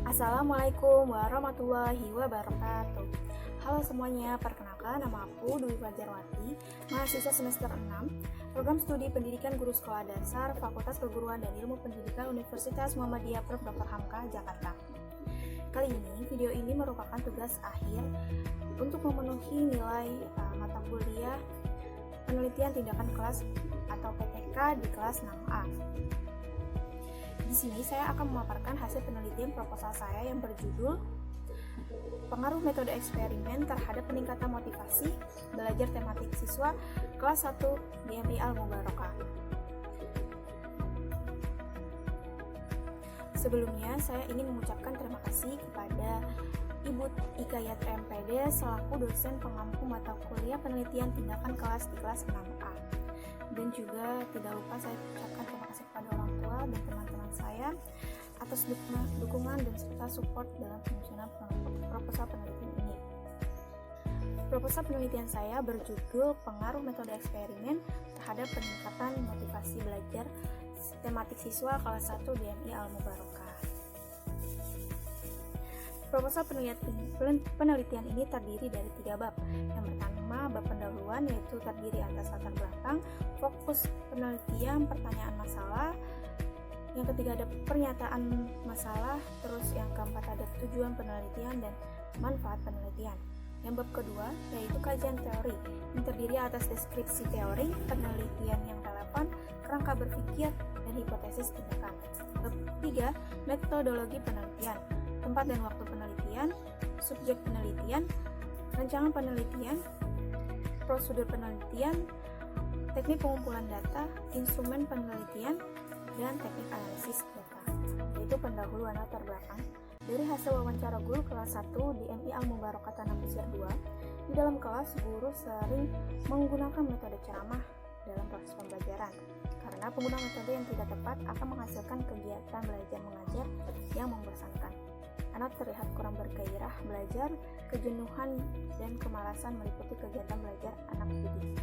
Assalamualaikum warahmatullahi wabarakatuh. Halo semuanya, perkenalkan nama aku Dwi Fajarwati, mahasiswa semester 6, Program Studi Pendidikan Guru Sekolah Dasar, Fakultas Keguruan dan Ilmu Pendidikan Universitas Muhammadiyah Prof. Dr. Hamka, Jakarta. Kali ini, video ini merupakan tugas akhir untuk memenuhi nilai mata kuliah penelitian tindakan kelas atau PTK di kelas 6A. Di sini saya akan memaparkan hasil penelitian proposal saya yang berjudul Pengaruh Metode Eksperimen Terhadap Peningkatan Motivasi Belajar Tematik Siswa Kelas 1 DMI Al-Mubarakah. Sebelumnya, saya ingin mengucapkan terima kasih kepada Ibu Ikayat MPD selaku dosen pengampu mata kuliah penelitian tindakan kelas di kelas 6A. Dan juga tidak lupa saya ucapkan terima kasih kepada orang tua dan teman-teman saya atas dukungan dan serta support dalam penyusunan proposal penelitian ini. Proposal penelitian saya berjudul Pengaruh Metode Eksperimen Terhadap Peningkatan Motivasi Belajar Tematik Siswa Kelas 1 DMI Al-Mubarakah. Proposal penelitian ini terdiri dari 3 bab. Yang pertama, bab pendahuluan, yaitu terdiri atas latar belakang, fokus penelitian, pertanyaan masalah. Yang ketiga ada pernyataan masalah, terus yang keempat ada tujuan penelitian dan manfaat penelitian. Yang bab kedua yaitu kajian teori, yang terdiri atas deskripsi teori, penelitian yang relevan, kerangka berpikir, dan hipotesis tindakan. Bab ketiga, metodologi penelitian, tempat dan waktu penelitian, subjek penelitian, rancangan penelitian, prosedur penelitian, teknik pengumpulan data, instrumen penelitian, dan teknik analisis data. Yaitu pendahuluan latar belakang. Dari hasil wawancara guru kelas 1 DMI Al-Mubarakah Tanah Kusir 2, di dalam kelas guru sering menggunakan metode ceramah dalam proses pembelajaran, karena penggunaan metode yang tidak tepat akan menghasilkan kegiatan belajar mengajar yang membosankan. Anak terlihat kurang bergairah belajar, kejenuhan dan kemalasan meliputi kegiatan belajar anak didik.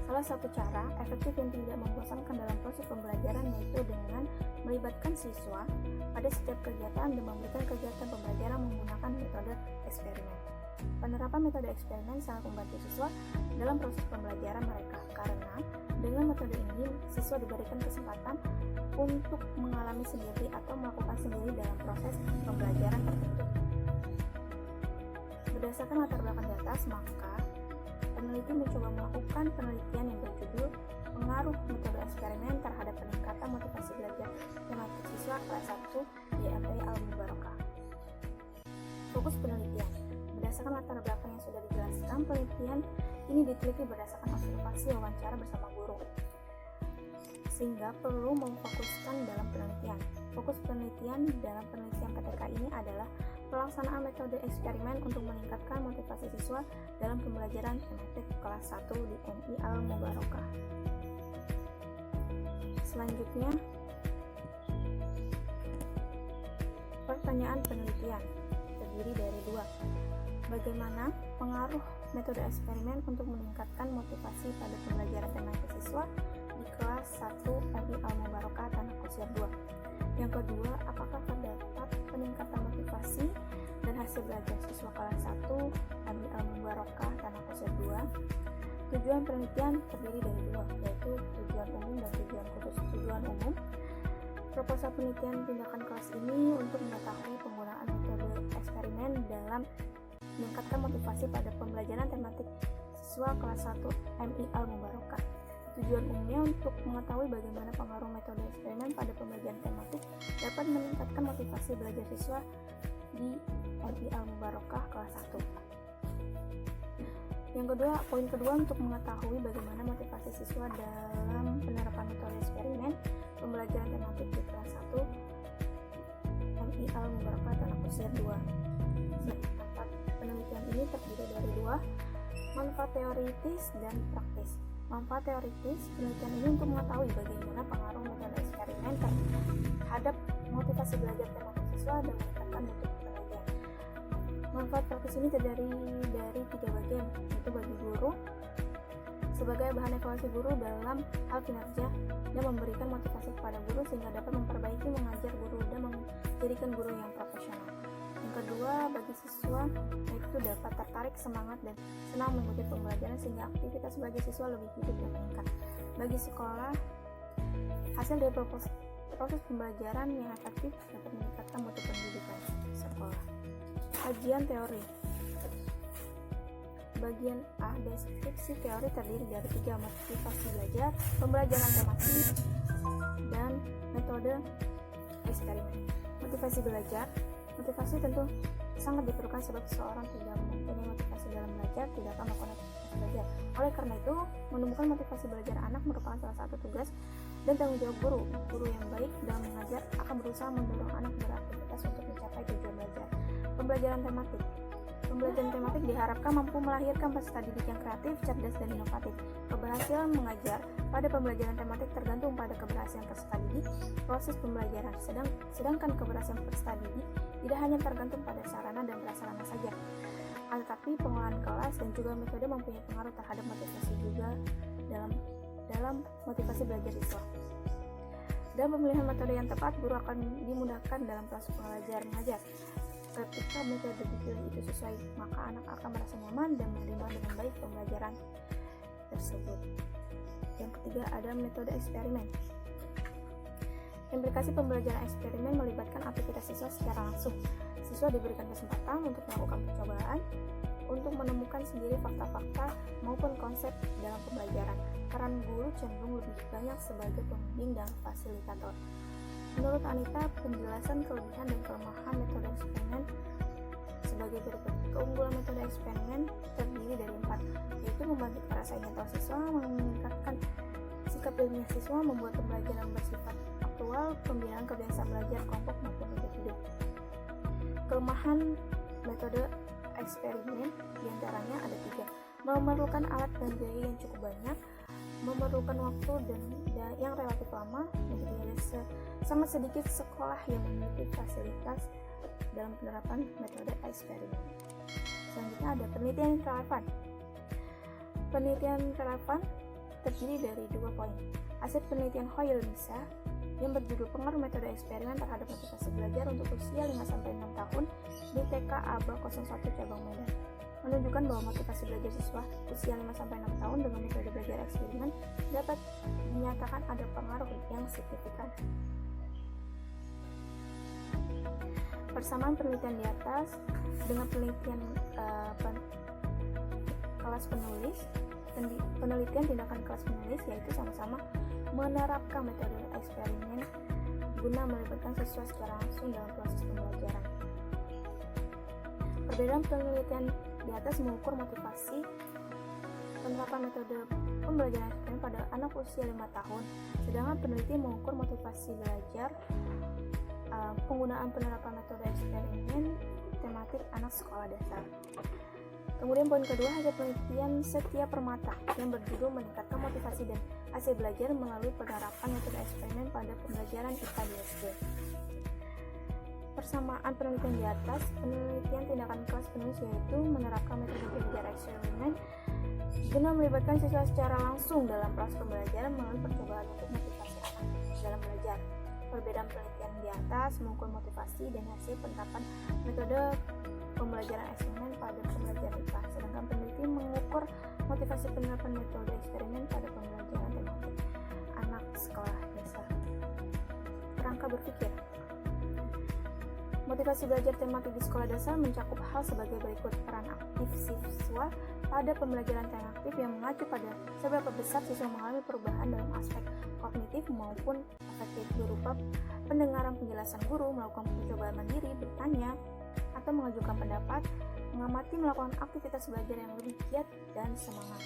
Salah satu cara efektif yang tidak membosankan dalam proses pembelajaran yaitu dengan melibatkan siswa pada setiap kegiatan dan memberikan kegiatan pembelajaran menggunakan metode eksperimen. Penerapan metode eksperimen sangat membantu siswa dalam proses pembelajaran mereka karena dengan metode ini siswa diberikan kesempatan untuk mengalami sendiri atau melakukan sendiri dalam proses pembelajaran tertentu. Berdasarkan latar belakang di atas, maka peneliti mencoba melakukan penelitian yang berjudul Pengaruh Metode Eksperimen Terhadap Peningkatan Motivasi Belajar Tematik Siswa Kelas 1 DMI Al-Mubarakah. Fokus penelitian. Berdasarkan latar belakang yang sudah dijelaskan, penelitian ini diteliti berdasarkan observasi wawancara bersama guru, sehingga perlu memfokuskan dalam penelitian. Fokus penelitian dalam penelitian PTK ini adalah pelaksanaan metode eksperimen untuk meningkatkan motivasi siswa dalam pembelajaran tematik kelas 1 di DMI Al-Mubarakah. Selanjutnya, pertanyaan penelitian terdiri dari 2. Bagaimana pengaruh metode eksperimen untuk meningkatkan motivasi pada pembelajaran tematik siswa di kelas 1 DMI Al-Mubarakah Tanah Kusir 2? Yang kedua, apakah terdapat peningkatan motivasi dan hasil belajar siswa kelas 1 DMI Al-Mubarakah Tanah Kusir 2? Tujuan penelitian terdiri dari 2, yaitu tujuan umum dan tujuan khusus. Tujuan umum, proposal penelitian tindakan kelas ini untuk mengetahui penggunaan metode eksperimen dalam meningkatkan motivasi pada pembelajaran tematik siswa kelas 1 DMI Al-Mubarakah. Tujuan umumnya untuk mengetahui bagaimana pengaruh metode eksperimen pada pembelajaran tematik dapat meningkatkan motivasi belajar siswa di DMI Al-Mubarakah kelas 1. Yang kedua, poin kedua untuk mengetahui bagaimana motivasi siswa dalam penerapan metode eksperimen pembelajaran tematik di kelas 1 DMI Al-Mubarakah Tanah Kusir 2. Manfaat penelitian ini terdiri dari 2, manfaat teoritis dan praktis. Manfaat teoritis, penelitian ini untuk mengetahui bagaimana pengaruh metode eksperimen terhadap motivasi belajar tematik siswa dan meningkatkan mutu penelitian. Manfaat praktis ini terdiri dari 3 bagian, yaitu bagi guru, sebagai bahan evaluasi guru dalam hal kinerja dan memberikan motivasi kepada guru sehingga dapat memperbaiki mengajar guru dan menjadikan guru yang profesional. Yang kedua, bagi siswa yaitu dapat tertarik, semangat, dan senang mengikuti pembelajaran sehingga aktivitas belajar siswa lebih hidup dan meningkat. Bagi sekolah, hasil dari proses pembelajaran yang efektif dapat meningkatkan mutu pendidikan sekolah. Kajian teori. Bagian A, deskripsi teori terdiri dari 3 motivasi belajar, pembelajaran tematik, dan metode eksperimen. Motivasi belajar. Motivasi tentu sangat diperlukan sebab seseorang tidak mempunyai motivasi dalam belajar tidak akan melakukan aktivitas belajar. Oleh karena itu, menemukan motivasi belajar anak merupakan salah satu tugas dan tanggung jawab guru. Guru yang baik dalam mengajar akan berusaha mendorong anak beraktivitas untuk mencapai tujuan belajar. Pembelajaran tematik. Pembelajaran tematik diharapkan mampu melahirkan peserta didik yang kreatif, cerdas, dan inovatif. Keberhasilan mengajar pada pembelajaran tematik tergantung pada keberhasilan peserta didik, proses pembelajaran. Sedangkan keberhasilan peserta didik tidak hanya tergantung pada sarana dan prasarana saja, tetapi pengolahan kelas dan juga metode mempunyai pengaruh terhadap motivasi juga dalam motivasi belajar siswa. Dalam pemilihan metode yang tepat, guru akan dimudahkan dalam proses mengajar. Ketika metode dipilih itu sesuai, maka anak akan merasa nyaman dan menerima dengan baik pembelajaran tersebut. Yang ketiga, ada metode eksperimen. Implikasi pembelajaran eksperimen melibatkan aktivitas siswa secara langsung. Siswa diberikan kesempatan untuk melakukan percobaan, untuk menemukan sendiri fakta-fakta maupun konsep dalam pembelajaran. Peran guru cenderung lebih banyak sebagai pembimbing dan fasilitator. Menurut Anita, penjelasan kelebihan dan kelemahan metode eksperimen sebagai berikut. Keunggulan metode eksperimen terdiri dari 4, yaitu membangkitkan rasa ingin tahu siswa, meningkatkan sikap ilmiah siswa, membuat pembelajaran bersifat aktual, pembinaan kebiasaan belajar kelompok maupun individu. Kelemahan metode eksperimen diantaranya ada 3. Memerlukan alat dan biaya yang cukup banyak, memerlukan waktu dan yang relatif lama, dan sangat sedikit sekolah yang memiliki fasilitas dalam penerapan metode eksperimen. Selanjutnya ada penelitian relevan. Penelitian relevan terdiri dari 2 poin. Hasil penelitian Hoyle Lisa yang berjudul pengaruh metode eksperimen terhadap motivasi belajar untuk usia 5-6 tahun di TK Aba 01 Cabang Medan menunjukkan bahwa motivasi belajar siswa usia 5-6 tahun dengan metode belajar eksperimen dapat dinyatakan ada pengaruh yang signifikan. Persamaan penelitian di atas dengan penelitian kelas penulis, penelitian tindakan kelas penulis yaitu sama-sama menerapkan metode eksperimen guna melibatkan siswa secara langsung dalam proses pembelajaran. Perbedaan penelitian di atas mengukur motivasi penerapan metode pembelajaran eksperimen pada anak usia 5 tahun, sedangkan peneliti mengukur motivasi belajar penggunaan penerapan metode eksperimen tematik anak sekolah dasar. Kemudian poin kedua, hasil penelitian Setia Permata yang berjudul meningkatkan motivasi dan hasil belajar melalui penerapan metode eksperimen pada pembelajaran IPA di SD. Persamaan penelitian di atas, penelitian tindakan kelas penulis yaitu menerapkan metode belajar eksperimen guna melibatkan siswa secara langsung dalam proses pembelajaran melalui percobaan untuk motivasi anak dalam belajar. Perbedaan penelitian di atas mengukur motivasi dan hasil penerapan metode pembelajaran eksperimen pada pembelajaran IPA, sedangkan peneliti mengukur motivasi penerapan metode eksperimen pada pembelajaran tematik anak sekolah dasar. Kerangka berpikir. Motivasi belajar tematik di sekolah dasar mencakup hal sebagai berikut: peran aktif siswa pada pembelajaran tematik yang mengacu pada seberapa besar siswa mengalami perubahan dalam aspek kognitif maupun afektif berupa pendengaran penjelasan guru, melakukan percobaan mandiri, bertanya, atau mengajukan pendapat, mengamati, melakukan aktivitas belajar yang lebih giat dan semangat.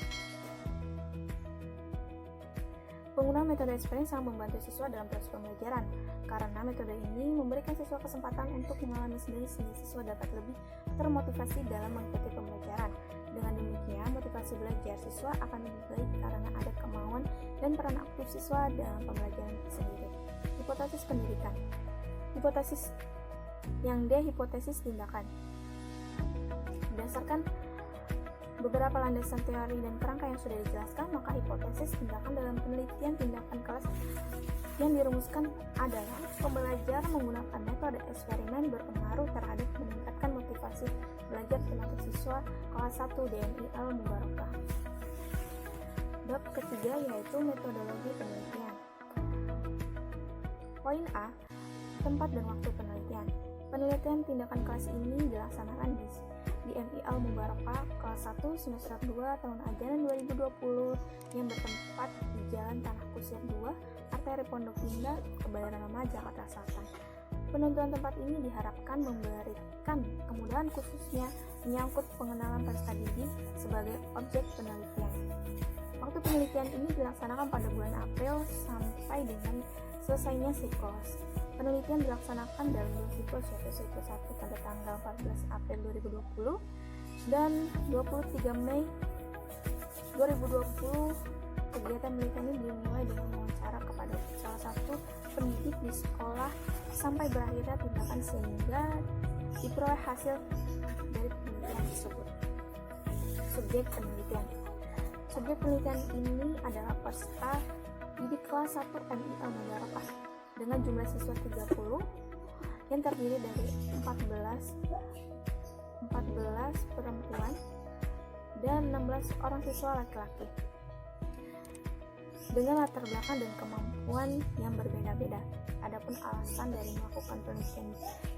Penggunaan metode eksperimen sangat membantu siswa dalam proses pembelajaran, karena metode ini memberikan siswa kesempatan untuk mengalami sendiri sehingga siswa dapat lebih termotivasi dalam mengikuti pembelajaran. Dengan demikian, motivasi belajar siswa akan lebih baik karena ada kemauan dan peran aktif siswa dalam pembelajaran sendiri. Hipotesis pendidikan. Hipotesis yang D, hipotesis tindakan. Berdasarkan beberapa landasan teori dan kerangka yang sudah dijelaskan, maka hipotesis tindakan dalam penelitian tindakan kelas yang dirumuskan adalah pembelajaran menggunakan metode eksperimen berpengaruh terhadap meningkatkan motivasi belajar tematik siswa kelas 1 DMI Al-Mubarakah. Bab ketiga yaitu metodologi penelitian. Poin A, tempat dan waktu penelitian. Penelitian tindakan kelas ini dilaksanakan di MI Al-Mubarakah kelas 1 semester 2 tahun ajaran 2020 yang bertempat di Jalan Tanah Kusir 2, Arteri Pondok Indah, Kebayoran Lama, Jakarta Selatan. Penentuan tempat ini diharapkan memberikan kemudahan khususnya menyangkut pengenalan peserta didik sebagai objek penelitian. Waktu penelitian ini dilaksanakan pada bulan April sampai dengan selesainya siklus. Penelitian dilaksanakan dalam 2 siklus, yaitu siklus 1 pada tanggal 14 April 2020 dan 23 Mei 2020. Kegiatan penelitian ini dimulai dengan wawancara kepada salah satu pendidik di sekolah sampai berakhirnya tindakan sehingga diperoleh hasil dari penelitian tersebut. Subjek penelitian. Subjek penelitian ini adalah peserta didik kelas 1 MI Al-Mubarakah dengan jumlah siswa 30 yang terdiri dari 14 perempuan dan 16 orang siswa laki-laki dengan latar belakang dan kemampuan yang berbeda-beda. Adapun alasan dari melakukan penelitian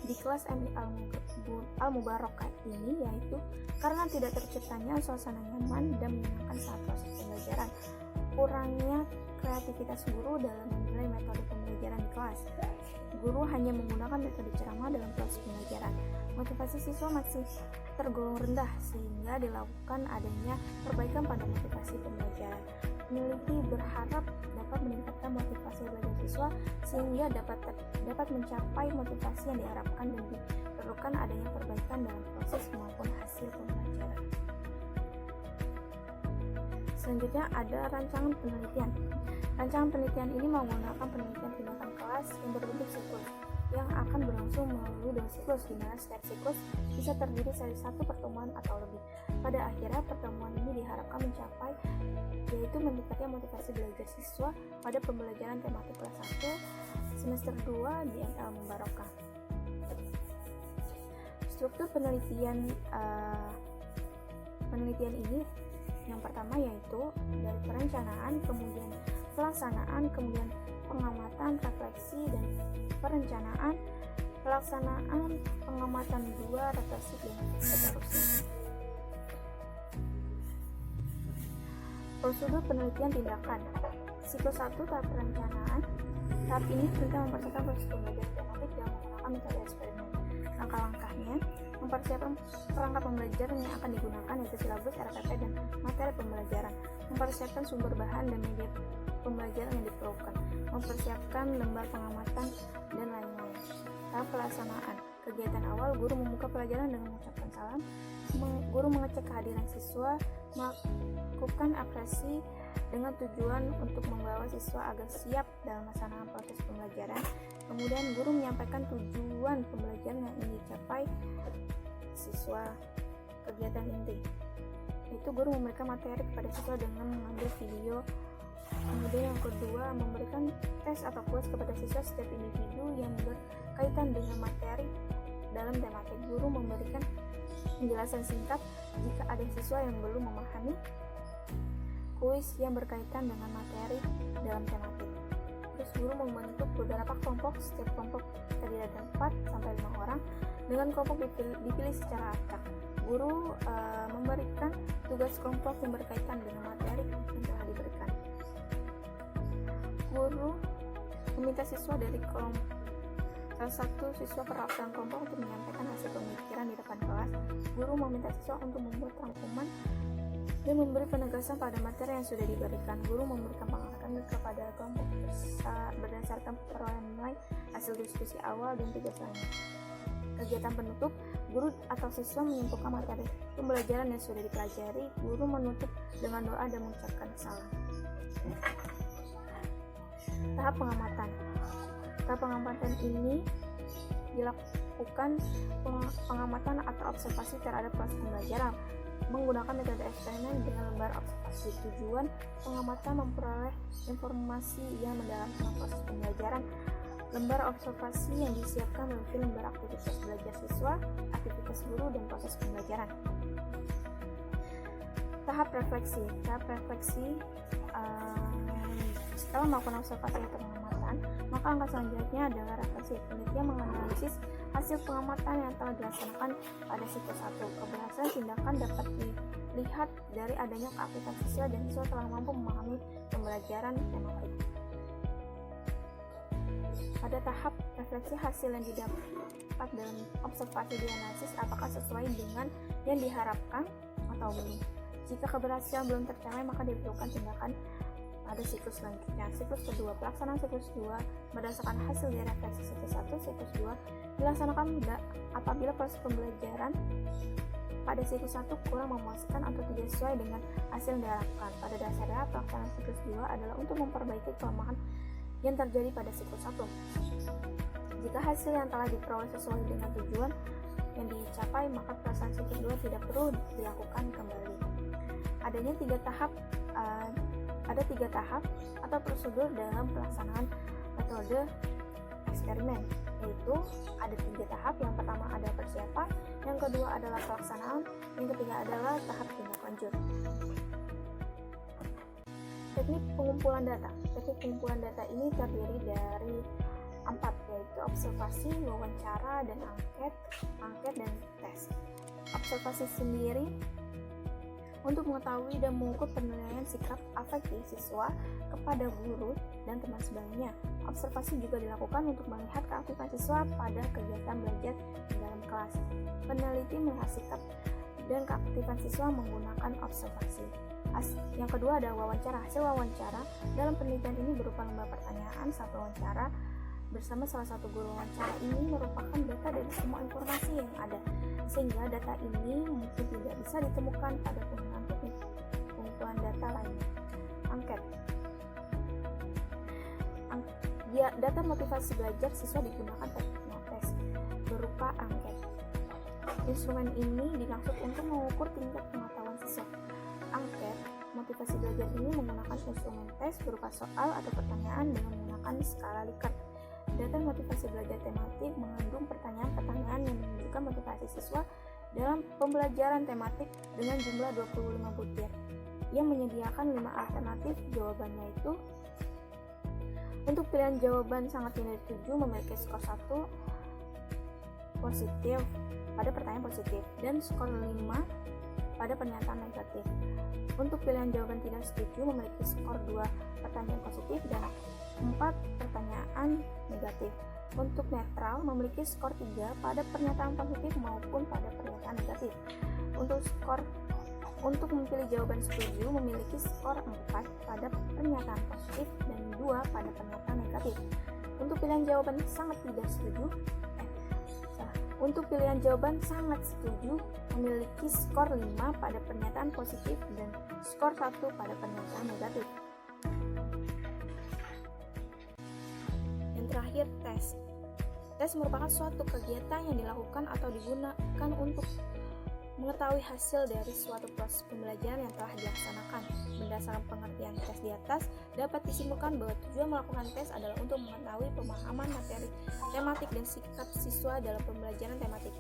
di kelas MI Al-Mubarakah ini yaitu karena tidak terciptanya suasana nyaman dan menyenangkan saat proses pembelajaran, kurangnya kreativitas guru dalam menilai metode pembelajaran di kelas. Guru hanya menggunakan metode ceramah dalam proses pembelajaran. Motivasi siswa masih tergolong rendah sehingga dilakukan adanya perbaikan pada motivasi pembelajaran. Peneliti berharap dapat meningkatkan motivasi belajar siswa sehingga dapat mencapai motivasi yang diharapkan dan diperlukan adanya perbaikan dalam proses maupun hasil pembelajaran. Selanjutnya ada rancangan penelitian. Rancangan penelitian ini menggunakan penelitian tindakan kelas yang berbentuk siklus yang akan berlangsung melalui 2 siklus, di mana setiap siklus bisa terdiri dari 1 pertemuan atau lebih. Pada akhirnya pertemuan ini diharapkan mencapai yaitu meningkatkan motivasi belajar siswa pada pembelajaran tematik kelas 1 semester 2 di MI Al-Mubarakah. Struktur penelitian ini yang pertama yaitu dari perencanaan, kemudian pelaksanaan, kemudian pengamatan, refleksi, dan perencanaan, pelaksanaan, pengamatan 2, refleksi, dan seterusnya. Prosedur penelitian tindakan. Siklus 1 tahap perencanaan. Tahap ini penelitian mempersiapkan proses pembelajaran tematik dengan menggunakan metode eksperimen. Langkah-langkahnya mempersiapkan perangkat pembelajaran yang akan digunakan yaitu silabus, RPP, dan materi pembelajaran. Mempersiapkan sumber bahan dan media pembelajaran yang diperlukan. Mempersiapkan lembar pengamatan dan lain-lain. Tahap pelaksanaan. Kegiatan awal, guru membuka pelajaran dengan mengucapkan salam. Guru mengecek kehadiran siswa, melakukan apresiasi dengan tujuan untuk membawa siswa agar siap dalam melaksanakan proses pembelajaran. Kemudian guru menyampaikan tujuan pembelajaran yang ingin dicapai siswa. Kegiatan inti itu guru memberikan materi kepada siswa dengan mengambil video. Kemudian yang kedua, memberikan tes atau kuis kepada siswa setiap individu yang berkaitan dengan materi dalam tematik. Guru memberikan penjelasan singkat jika ada siswa yang belum memahami kuis yang berkaitan dengan materi dalam tematik. Terus guru membentuk beberapa kelompok, setiap kelompok terdiri dari 4-5 orang dengan kelompok dipilih secara acak. Guru memberikan tugas kelompok yang berkaitan dengan materi yang telah diberikan. Guru meminta siswa dari salah satu siswa perwakilan kelompok untuk menyampaikan hasil pemikiran di depan kelas. Guru meminta siswa untuk membuat rangkuman dan memberi penegasan pada materi yang sudah diberikan. Guru memberikan pengarahan kepada kelompok berdasarkan perolehan nilai, hasil diskusi awal, dan tugas lainnya. Kegiatan penutup, guru atau siswa menyimpulkan materi pembelajaran yang sudah dipelajari. Guru menutup dengan doa dan mengucapkan salam. Tahap pengamatan. Tahap pengamatan ini dilakukan pengamatan atau observasi terhadap proses pembelajaran menggunakan metode eksperimen dengan lembar observasi. Tujuan pengamatan memperoleh informasi yang mendalam tentang proses pembelajaran. Lembar observasi yang disiapkan meliputi lembar aktivitas belajar siswa, aktivitas guru, dan proses pembelajaran. Tahap refleksi. Setelah melakukan observasi atau pengamatan, maka langkah selanjutnya adalah refleksi. Penelitian menganalisis hasil pengamatan yang telah dilaksanakan pada siklus 1. Keberhasilan tindakan dapat dilihat dari adanya keaktifan siswa dan siswa telah mampu memahami pembelajaran tematik. Pada tahap refleksi, hasil yang didapat dalam observasi dianalisis apakah sesuai dengan yang diharapkan atau belum. Jika keberhasilan belum tercapai, maka diperlukan tindakan pada siklus selanjutnya. Siklus kedua, pelaksanaan siklus 2 berdasarkan hasil dari refleksi siklus 1. Siklus 2 dilaksanakan apabila proses pembelajaran pada siklus 1 kurang memuaskan atau tidak sesuai dengan hasil yang diharapkan. Pada dasarnya, pelaksanaan siklus 2 adalah untuk memperbaiki kelemahan yang terjadi pada siklus 1. Jika hasil yang telah diperoleh sesuai dengan tujuan yang dicapai, maka pelaksanaan siklus 2 tidak perlu dilakukan kembali. Ada tiga tahap atau prosedur dalam pelaksanaan metode eksperimen, yaitu ada 3 tahap. Yang pertama ada persiapan, yang kedua adalah pelaksanaan, yang ketiga adalah tahap tindak lanjut. Teknik pengumpulan data. Teknik pengumpulan data ini terdiri dari 4, yaitu observasi, wawancara, dan angket dan tes. Observasi sendiri untuk mengetahui dan mengukur penilaian sikap afektif siswa kepada guru dan teman sebayanya. Observasi juga dilakukan untuk melihat keaktifan siswa pada kegiatan belajar di dalam kelas. Peneliti melihat sikap dan keaktifan siswa menggunakan observasi. Yang kedua ada wawancara. Hasil wawancara dalam penelitian ini berupa lembar pertanyaan saat wawancara bersama salah satu guru. Wawancara ini merupakan data dari semua informasi yang ada, sehingga data ini mungkin tidak bisa ditemukan pada penggunaan teknik pengumpulan data lainnya. Angket. Data motivasi belajar siswa digunakan teknik tes berupa angket. Instrumen ini dimaksud untuk mengukur tingkat pengetahuan siswa. Angket motivasi belajar ini menggunakan instrumen tes berupa soal atau pertanyaan dengan menggunakan skala Likert. Data motivasi belajar tematik mengandung pertanyaan-pertanyaan yang menunjukkan motivasi siswa dalam pembelajaran tematik dengan jumlah 25 butir yang menyediakan 5 alternatif jawabannya, yaitu untuk pilihan jawaban sangat tidak dituju memiliki skor 1 positif pada pertanyaan positif dan skor 5 pada pernyataan negatif. Untuk pilihan jawaban tidak setuju memiliki skor 2 pertanyaan positif dan 4 pertanyaan negatif. Untuk netral memiliki skor 3 pada pernyataan positif maupun pada pernyataan negatif. Untuk memilih jawaban setuju memiliki skor 4 pada pernyataan positif dan 2 pada pernyataan negatif. Untuk pilihan jawaban sangat tidak setuju Untuk pilihan jawaban sangat setuju memiliki skor 5 pada pernyataan positif dan skor 1 pada pernyataan negatif. Yang terakhir, tes. Tes merupakan suatu kegiatan yang dilakukan atau digunakan untuk mengetahui hasil dari suatu proses pembelajaran yang telah dilaksanakan. Berdasarkan pengertian tes di atas, dapat disimpulkan bahwa tujuan melakukan tes adalah untuk mengetahui pemahaman materi tematik dan sikap siswa dalam pembelajaran tematik.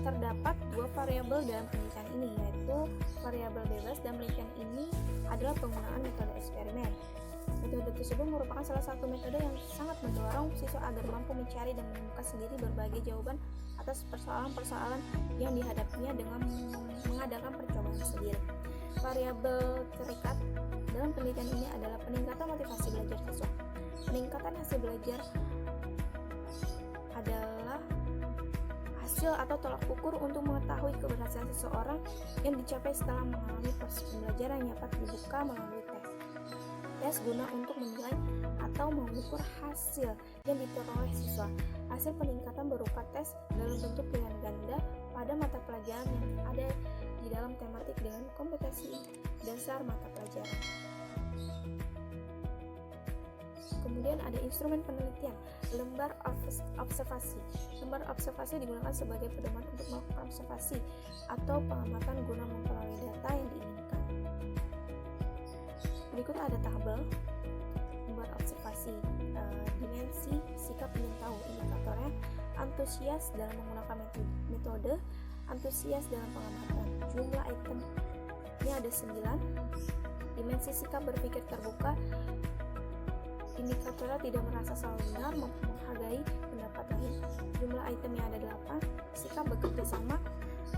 Terdapat 2 variabel dalam penelitian ini, yaitu variabel bebas, dan penelitian ini adalah penggunaan metode eksperimen. Metode tersebut merupakan salah satu metode yang sangat mendorong siswa agar mampu mencari dan menemukan sendiri berbagai jawaban atas persoalan-persoalan yang dihadapinya dengan mengadakan percobaan sendiri. Variabel terikat dalam penelitian ini adalah peningkatan motivasi belajar siswa. Peningkatan hasil belajar adalah hasil atau tolak ukur untuk mengetahui keberhasilan seseorang yang dicapai setelah mengalami proses pembelajaran yang dapat dibuka melalui tes. Tes guna untuk menilai atau mengukur hasil yang diperoleh siswa. Hasil peningkatan berupa tes dalam bentuk pilihan ganda pada mata pelajaran yang ada di dalam tematik dengan kompetensi dasar mata pelajaran. Kemudian ada instrumen penelitian, lembar observasi. Lembar observasi digunakan sebagai pedoman untuk melakukan observasi atau pengamatan guna memperoleh data yang diinginkan. Berikut ada tabel lembar observasi, dimensi, sikap ingin tahu, indikatornya, antusias dalam menggunakan metode, antusias dalam pengamatan, jumlah itemnya ada 9, dimensi sikap berpikir terbuka, indikatornya tidak merasa selalu benar, menghargai pendapat lain, jumlah itemnya ada 8, sikap bekerja sama,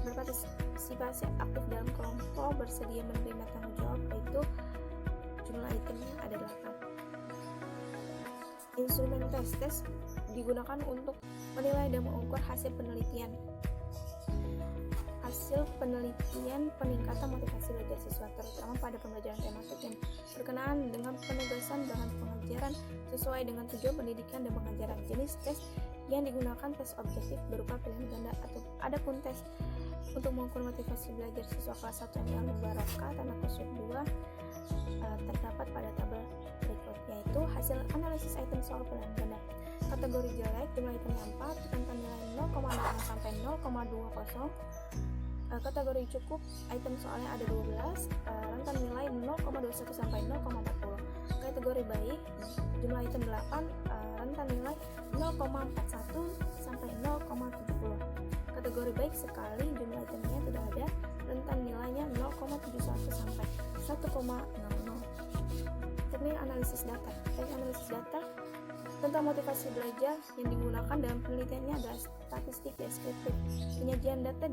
berpartisipasi aktif dalam kelompok, bersedia menerima tanggung jawab, yaitu jumlah itemnya ada 8. Instrumen tes digunakan untuk menilai dan mengukur hasil penelitian. Hasil penelitian peningkatan motivasi belajar siswa, terutama pada pembelajaran tematik yang berkenaan dengan penugasan bahan pengajaran sesuai dengan tujuan pendidikan dan pengajaran. Jenis tes yang digunakan tes objektif berupa pilihan ganda atau adapun tes untuk mengukur motivasi belajar siswa kelas 1 yang Al-Mubarakah tanda kutip 2 terdapat pada tabel berikut, yaitu hasil analisis item soal pilihan ganda. Kategori jelek, jumlah itemnya 4, rentang nilai 0,0 sampai 0,20. Kategori cukup, item soalnya ada 12, rentang nilai 0,21 sampai 0,40. Kategori baik, jumlah item 8, rentang nilai 0,41 sampai 0,70. Kategori baik sekali, jumlah itemnya tidak ada, rentang nilainya 0,71 sampai 1,00. Teknik analisis data. Teknik analisis data tentang motivasi belajar yang digunakan dalam penelitiannya adalah statistik deskriptif. Penyajian data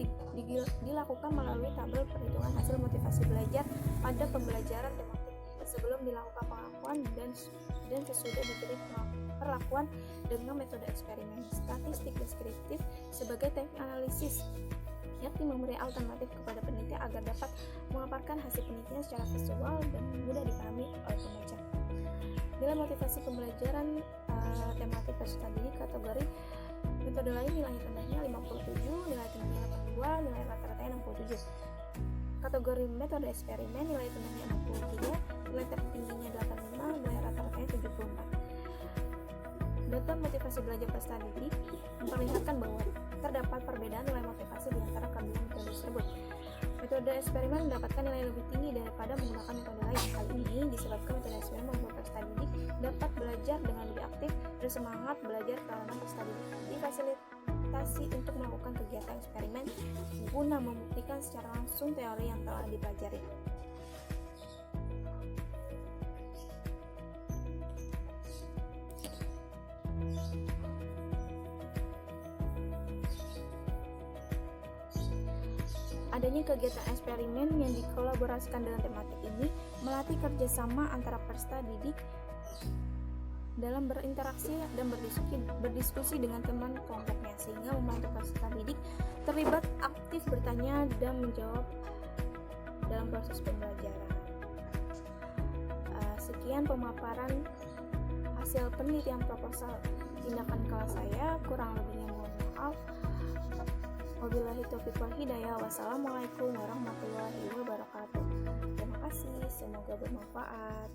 dilakukan melalui tabel perhitungan hasil motivasi belajar pada pembelajaran tematik sebelum dilakukan pengakuan dan sesudah diberi perlakuan dengan metode eksperimen. Statistik deskriptif sebagai teknik analisis yakni memberi alternatif kepada peneliti agar dapat memaparkan hasil penelitian secara visual dan mudah dipahami oleh pembaca. Nilai motivasi pembelajaran tematik peserta didik kategori metode lain nilai rendahnya 57, nilai tingginya 82, nilai rata-ratanya 67. Kategori metode eksperimen nilai rendahnya 63, nilai tertingginya 85, nilai rata-ratanya 74. Data motivasi belajar peserta didik memperlihatkan bahwa terdapat perbedaan nilai motivasi di antara kedua metode tersebut. Metode eksperimen mendapatkan nilai lebih tinggi daripada menggunakan metode lain. Hal ini disebabkan metode eksperimen membuat peserta didik dapat belajar dengan lebih aktif dan semangat belajar karena peserta didik difasilitasi untuk melakukan kegiatan eksperimen guna membuktikan secara langsung teori yang telah dipelajari. Adanya kegiatan eksperimen yang dikolaborasikan dengan tematik ini melatih kerjasama antara peserta didik dalam berinteraksi dan berdiskusi dengan teman kelompoknya, sehingga membantu peserta didik terlibat aktif bertanya dan menjawab dalam proses pembelajaran. Sekian pemaparan hasil penelitian proposal tindakan kelas saya, kurang lebihnya mohon maaf. Wabillahi taufiq wal hidayah. Wassalamualaikum warahmatullahi wabarakatuh. Terima kasih, semoga bermanfaat.